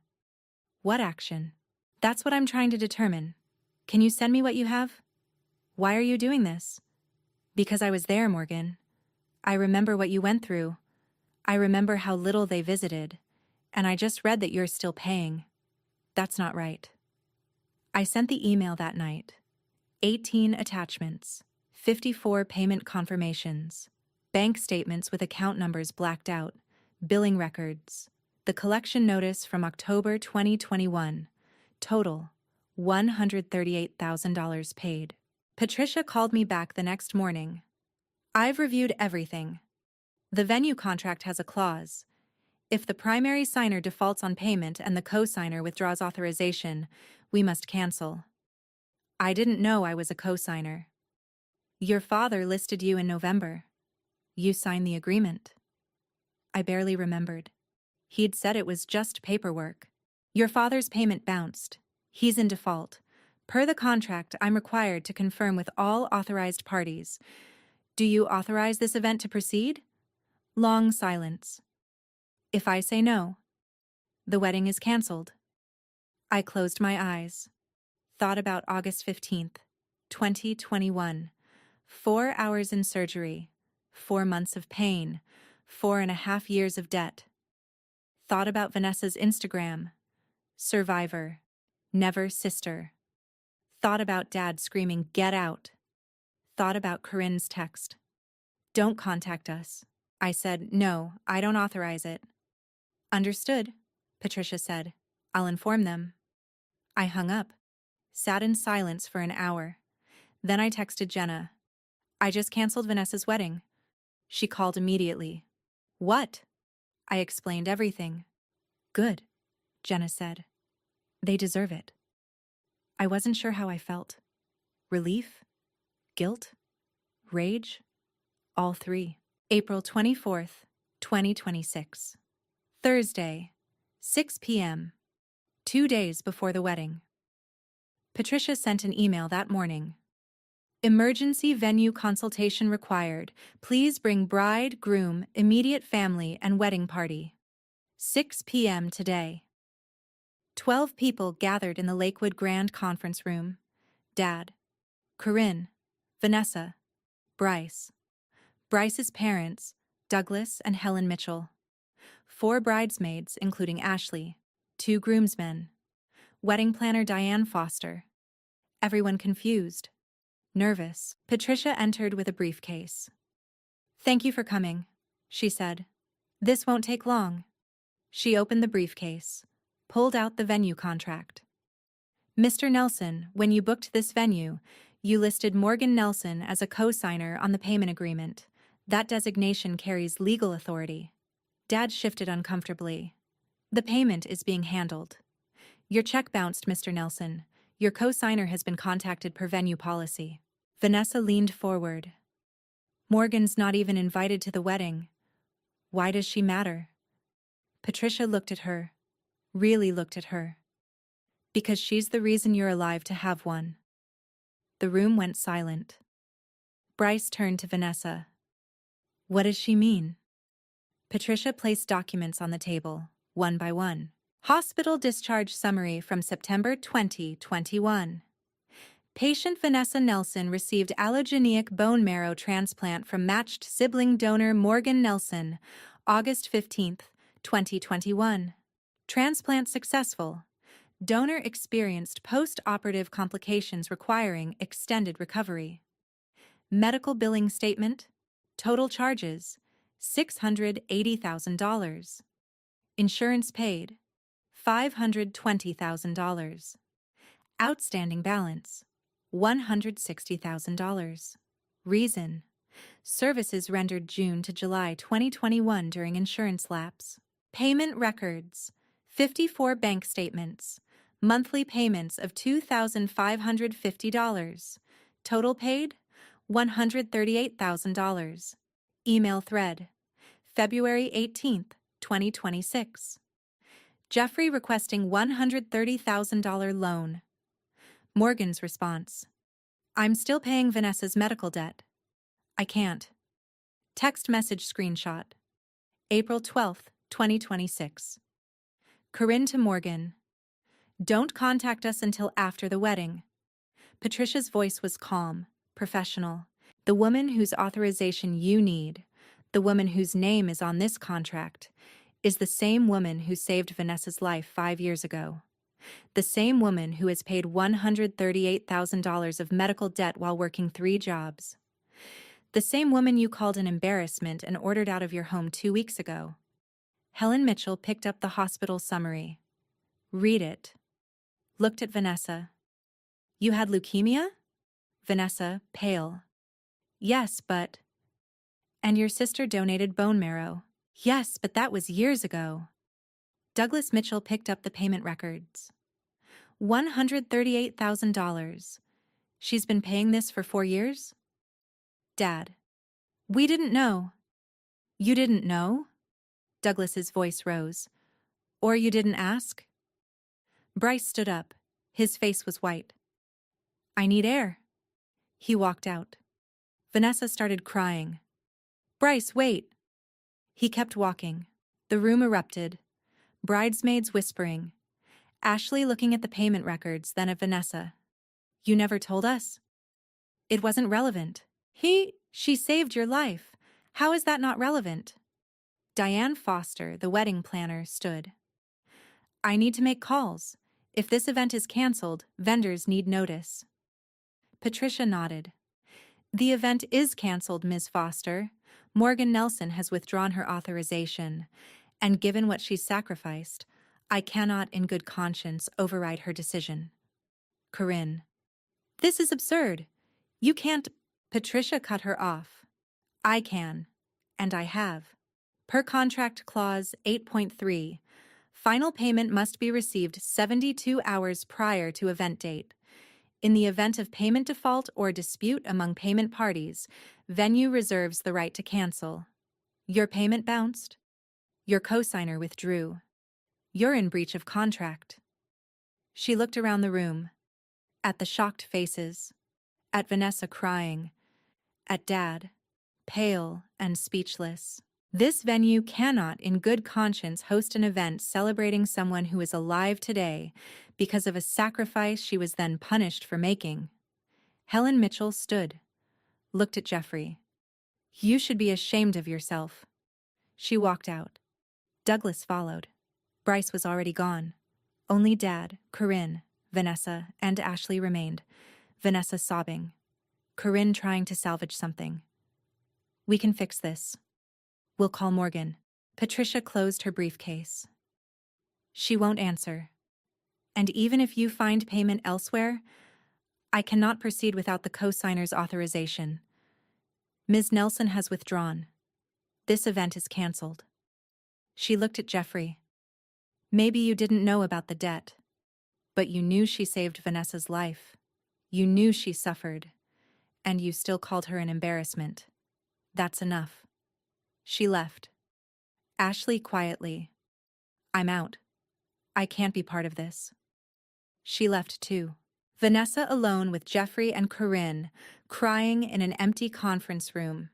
What action? That's what I'm trying to determine. Can you send me what you have? Why are you doing this? Because I was there, Morgan. I remember what you went through. I remember how little they visited. And I just read that you're still paying. That's not right. I sent the email that night. 18 attachments. 54 payment confirmations. Bank statements with account numbers blacked out. Billing records. The collection notice from October 2021. Total, $138,000 paid. Patricia called me back the next morning. I've reviewed everything. The venue contract has a clause. If the primary signer defaults on payment and the co-signer withdraws authorization, we must cancel. I didn't know I was a co-signer. Your father listed you in November. You signed the agreement. I barely remembered. He'd said it was just paperwork. Your father's payment bounced. He's in default. Per the contract, I'm required to confirm with all authorized parties. Do you authorize this event to proceed? Long silence. If I say no, the wedding is canceled. I closed my eyes. Thought about August 15th, 2021. 4 hours in surgery. 4 months of pain. 4.5 years of debt. Thought about Vanessa's Instagram. Survivor. Never sister. Thought about Dad screaming, "Get out." Thought about Corinne's text. "Don't contact us." I said, "No, I don't authorize it." "Understood," Patricia said. "I'll inform them." I hung up. Sat in silence for an hour. Then I texted Jenna. "I just canceled Vanessa's wedding." She called immediately. What? I explained everything. Good, Jenna said. They deserve it. I wasn't sure how I felt. Relief? Guilt? Rage? All three. April 24th, 2026. Thursday, 6 p.m., 2 days before the wedding. Patricia sent an email that morning. Emergency venue consultation required. Please bring bride, groom, immediate family, and wedding party. 6 p.m. today. 12 people gathered in the Lakewood Grand Conference Room. Dad, Corinne, Vanessa, Bryce. Bryce's parents, Douglas and Helen Mitchell. 4 bridesmaids, including Ashley. 2 groomsmen. Wedding planner Diane Foster. Everyone confused. Nervous, Patricia entered with a briefcase. Thank you for coming, she said. This won't take long. She opened the briefcase, pulled out the venue contract. Mr. Nelson, when you booked this venue, you listed Morgan Nelson as a co-signer on the payment agreement. That designation carries legal authority. Dad shifted uncomfortably. The payment is being handled. Your check bounced, Mr. Nelson. Your co-signer has been contacted per venue policy. Vanessa leaned forward. Morgan's not even invited to the wedding. Why does she matter? Patricia looked at her, really looked at her. Because she's the reason you're alive to have one. The room went silent. Bryce turned to Vanessa. What does she mean? Patricia placed documents on the table, one by one. Hospital discharge summary from September 2021. Patient Vanessa Nelson received allogeneic bone marrow transplant from matched sibling donor Morgan Nelson, August 15, 2021. Transplant successful. Donor experienced post-operative complications requiring extended recovery. Medical billing statement. Total charges, $680,000. Insurance paid, $520,000. Outstanding balance, $160,000. Reason: services rendered June to July 2021 during insurance lapse. Payment records: 54 bank statements, monthly payments of $2,550. Total paid, $138,000. Email thread: February 18, 2026. Jeffrey requesting $130,000 loan. Morgan's response: I'm still paying Vanessa's medical debt. I can't. Text message screenshot. April 12, 2026. Corinne to Morgan: Don't contact us until after the wedding. Patricia's voice was calm, professional. The woman whose authorization you need, the woman whose name is on this contract, is the same woman who saved Vanessa's life 5 years ago. The same woman who has paid $138,000 of medical debt while working 3 jobs. The same woman you called an embarrassment and ordered out of your home 2 weeks ago. Helen Mitchell picked up the hospital summary. Read it. Looked at Vanessa. You had leukemia? Vanessa, pale. Yes, but... And your sister donated bone marrow. Yes, but that was years ago. Douglas Mitchell picked up the payment records. $138,000. She's been paying this for 4 years? Dad: We didn't know. You didn't know? Douglas's voice rose. Or you didn't ask? Bryce stood up. His face was white. I need air. He walked out. Vanessa started crying. Bryce, wait. He kept walking. The room erupted. Bridesmaids whispering. Ashley looking at the payment records, then at Vanessa. You never told us? It wasn't relevant. She saved your life. How is that not relevant? Diane Foster, the wedding planner, stood. I need to make calls. If this event is canceled, vendors need notice. Patricia nodded. The event is canceled, Ms. Foster. Morgan Nelson has withdrawn her authorization, and given what she's sacrificed, I cannot in good conscience override her decision. Corinne: This is absurd. You can't... Patricia cut her off. I can. and I have. Per contract clause 8.3, final payment must be received 72 hours prior to event date. In the event of payment default or dispute among payment parties, venue reserves the right to cancel. Your payment bounced. Your cosigner withdrew. You're in breach of contract. She looked around the room, at the shocked faces, at Vanessa crying, at Dad, pale and speechless. This venue cannot, in good conscience, host an event celebrating someone who is alive today because of a sacrifice she was then punished for making. Helen Mitchell stood, looked at Jeffrey. You should be ashamed of yourself. She walked out. Douglas followed. Bryce was already gone. Only Dad, Corinne, Vanessa, and Ashley remained. Vanessa sobbing. Corinne trying to salvage something. We can fix this. We'll call Morgan. Patricia closed her briefcase. She won't answer. And even if you find payment elsewhere, I cannot proceed without the cosigner's authorization. Ms. Nelson has withdrawn. This event is canceled. She looked at Jeffrey. Maybe you didn't know about the debt, but you knew she saved Vanessa's life. You knew she suffered, and you still called her an embarrassment. That's enough. She left. Ashley quietly. I'm out. I can't be part of this. She left too. Vanessa alone with Jeffrey and Corinne, crying in an empty conference room.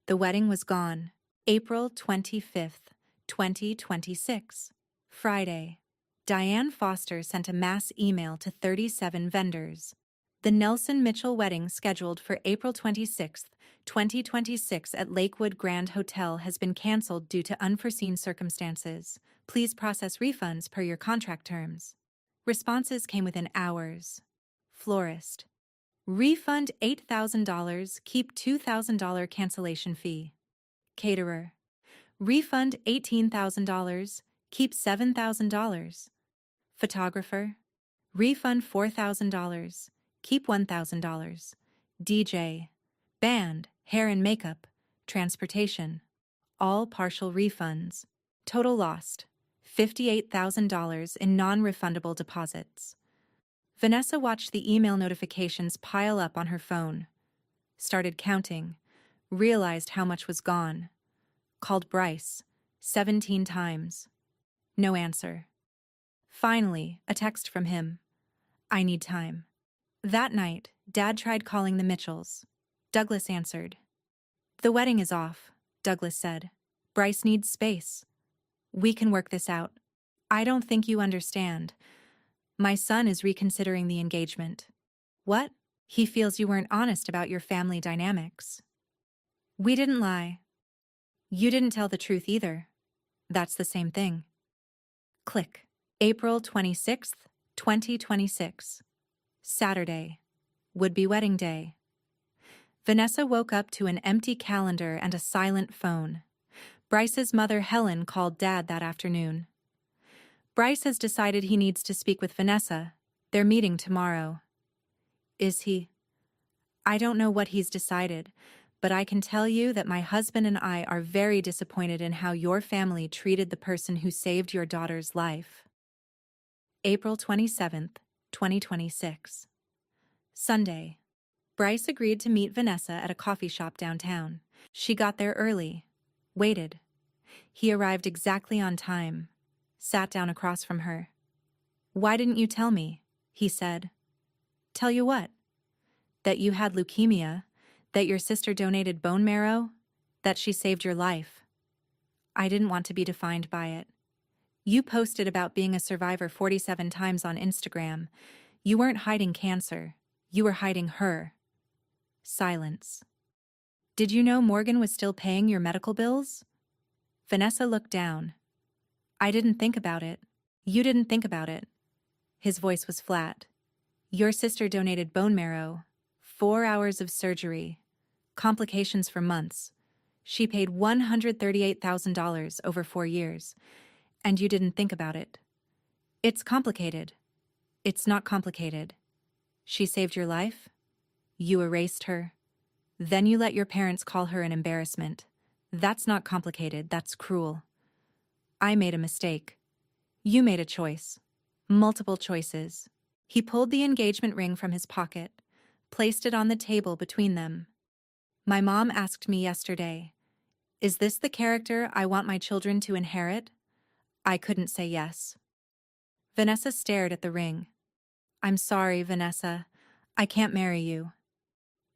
The wedding was gone. April 25th, 2026. Friday. Diane Foster sent a mass email to 37 vendors. The Nelson Mitchell wedding scheduled for April 26, 2026 at Lakewood Grand Hotel has been canceled due to unforeseen circumstances. Please process refunds per your contract terms. Responses came within hours. Florist. Refund $8,000, keep $2,000 cancellation fee. Caterer. Refund $18,000, keep $7,000. Photographer. Refund $4,000. Keep $1,000. DJ. Band, hair and makeup, transportation. All partial refunds. Total lost. $58,000 in non-refundable deposits. Vanessa watched the email notifications pile up on her phone. Started counting. Realized how much was gone. Called Bryce 17 times. No answer. Finally, a text from him. I need time. That night, Dad tried calling the Mitchells. Douglas answered. The wedding is off, Douglas said. Bryce needs space. We can work this out. I don't think you understand. My son is reconsidering the engagement. What? He feels you weren't honest about your family dynamics. We didn't lie. You didn't tell the truth either. That's the same thing. Click. April 26th, 2026. Saturday. Would-be wedding day. Vanessa woke up to an empty calendar and a silent phone. Bryce's mother, Helen, called Dad that afternoon. Bryce has decided he needs to speak with Vanessa. They're meeting tomorrow. Is he? I don't know what he's decided, but I can tell you that my husband and I are very disappointed in how your family treated the person who saved your daughter's life. April 27th, 2026. Sunday. Bryce agreed to meet Vanessa at a coffee shop downtown. She got there early. Waited. He arrived exactly on time. Sat down across from her. Why didn't you tell me? He said. Tell you what? That you had leukemia, that your sister donated bone marrow, that she saved your life. I didn't want to be defined by it. You posted about being a survivor 47 times on Instagram. You weren't hiding cancer. You were hiding her. Silence. Did you know Morgan was still paying your medical bills? Vanessa looked down. I didn't think about it. You didn't think about it. His voice was flat. Your sister donated bone marrow. 4 hours of surgery. Complications for months. She paid $138,000 over 4 years. And you didn't think about it. It's complicated. It's not complicated. She saved your life. You erased her. Then you let your parents call her an embarrassment. That's not complicated, that's cruel. I made a mistake. You made a choice. Multiple choices. He pulled the engagement ring from his pocket, placed it on the table between them. My mom asked me yesterday, "Is this the character I want my children to inherit?" I couldn't say yes. Vanessa stared at the ring. "I'm sorry, Vanessa. I can't marry you."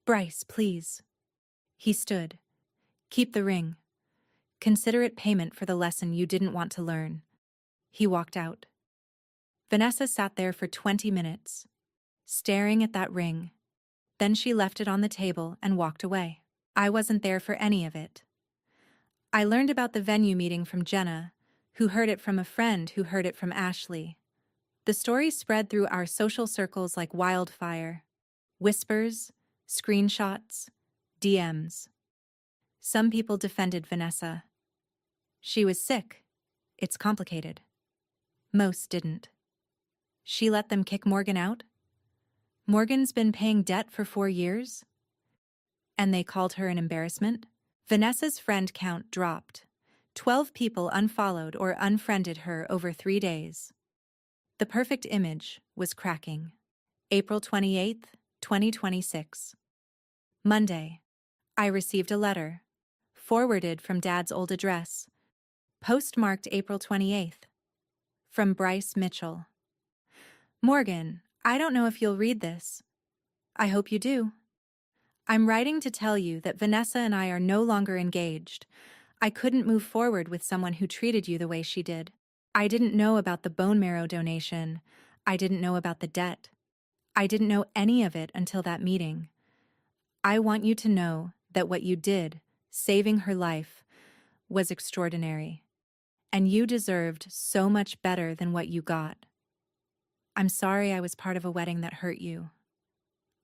"Bryce, please." He stood. "Keep the ring. Consider it payment for the lesson you didn't want to learn." He walked out. Vanessa sat there for 20 minutes, staring at that ring. Then she left it on the table and walked away. I wasn't there for any of it. I learned about the venue meeting from Jenna, who heard it from a friend who heard it from Ashley. The story spread through our social circles like wildfire. Whispers, screenshots, DMs. Some people defended Vanessa. She was sick. It's complicated. Most didn't. She let them kick Morgan out? Morgan's been paying debt for 4 years? And they called her an embarrassment? Vanessa's friend count dropped. 12 people unfollowed or unfriended her over 3 days. The perfect image was cracking. April 28th, 2026. Monday. I received a letter, forwarded from Dad's old address, postmarked April 28th, from Bryce Mitchell. "Morgan, I don't know if you'll read this. I hope you do. I'm writing to tell you that Vanessa and I are no longer engaged. I couldn't move forward with someone who treated you the way she did. I didn't know about the bone marrow donation. I didn't know about the debt. I didn't know any of it until that meeting. I want you to know that what you did, saving her life, was extraordinary. And you deserved so much better than what you got. I'm sorry I was part of a wedding that hurt you.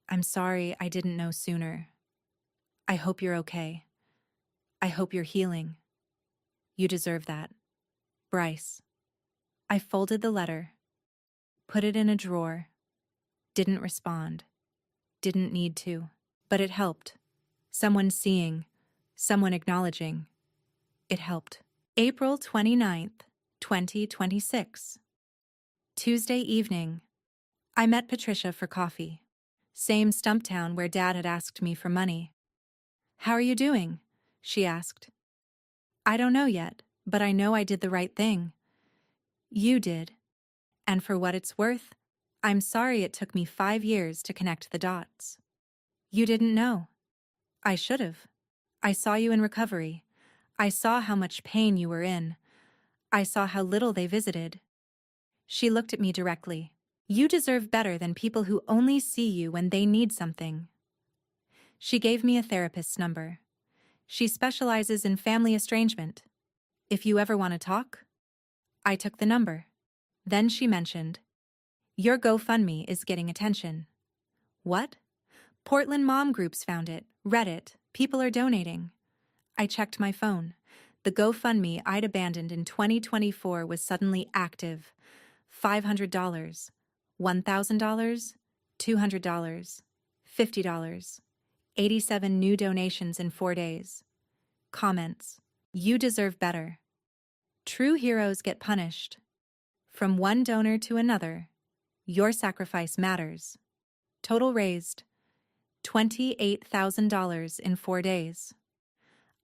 I'm sorry I didn't know sooner. I hope you're okay. I hope you're healing. You deserve that. Bryce." I folded the letter, put it in a drawer, didn't respond, didn't need to, but it helped. Someone seeing, someone acknowledging. It helped. April 29th, 2026. Tuesday evening. I met Patricia for coffee. Same Stumptown where Dad had asked me for money. "How are you doing?" she asked. "I don't know yet, but I know I did the right thing." "You did. And for what it's worth, I'm sorry it took me 5 years to connect the dots." "You didn't know." "I should have. I saw you in recovery. I saw how much pain you were in. I saw how little they visited." She looked at me directly. "You deserve better than people who only see you when they need something." She gave me a therapist's number. She specializes in family estrangement. "If you ever want to talk." I took the number. Then she mentioned, "Your GoFundMe is getting attention." "What?" "Portland mom groups found it, read it, people are donating." I checked my phone. The GoFundMe I'd abandoned in 2024 was suddenly active. $500, $1,000, $200, $50, 87 new donations in 4 days. Comments: "You deserve better. True heroes get punished. From one donor to another, your sacrifice matters." Total raised $28,000 in 4 days.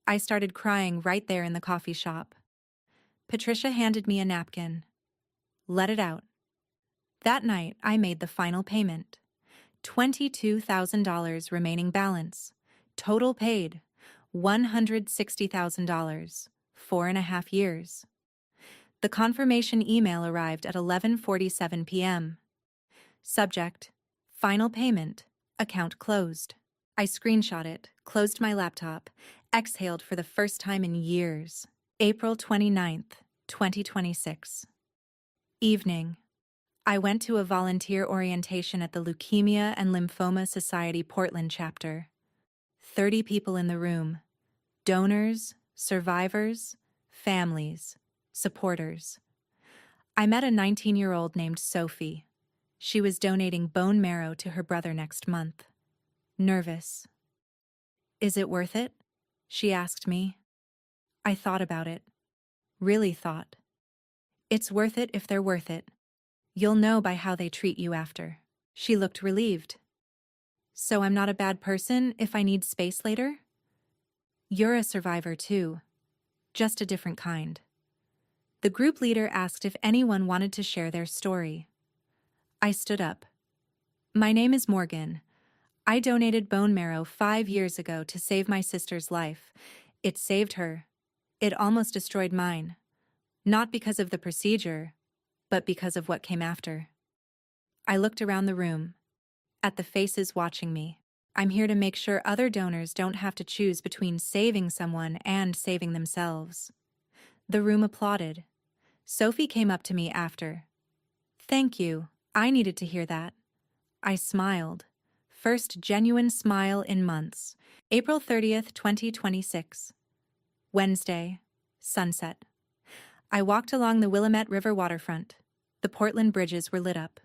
I started crying right there in the coffee shop. Patricia handed me a napkin. "Let it out." That night, I made the final payment. $22,000 remaining balance. Total paid, $160,000, 4.5 years. The confirmation email arrived at 11:47 p.m. Subject: Final payment. Account closed. I screenshot it, closed my laptop, exhaled for the first time in years. April 29th, 2026. Evening. I went to a volunteer orientation at the Leukemia and Lymphoma Society Portland chapter. 30 people in the room. Donors, survivors, families, supporters. I met a 19-year-old named Sophie. She was donating bone marrow to her brother next month. Nervous. "Is it worth it?" she asked me. I thought about it. Really thought. It's worth it if they're worth it. You'll know by how they treat you after. She looked relieved. So I'm not a bad person if I need space later? You're a survivor too. Just a different kind. The group leader asked if anyone wanted to share their story. I stood up. My name is Morgan. I donated bone marrow 5 years ago to save my sister's life. It saved her. It almost destroyed mine. Not because of the procedure, but because of what came after. I looked around the room, at the faces watching me. I'm here to make sure other donors don't have to choose between saving someone and saving themselves. The room applauded. Sophie came up to me after. Thank you. I needed to hear that. I smiled. First genuine smile in months. April 30th, 2026. Wednesday. Sunset. I walked along the Willamette River waterfront. The Portland bridges were lit up.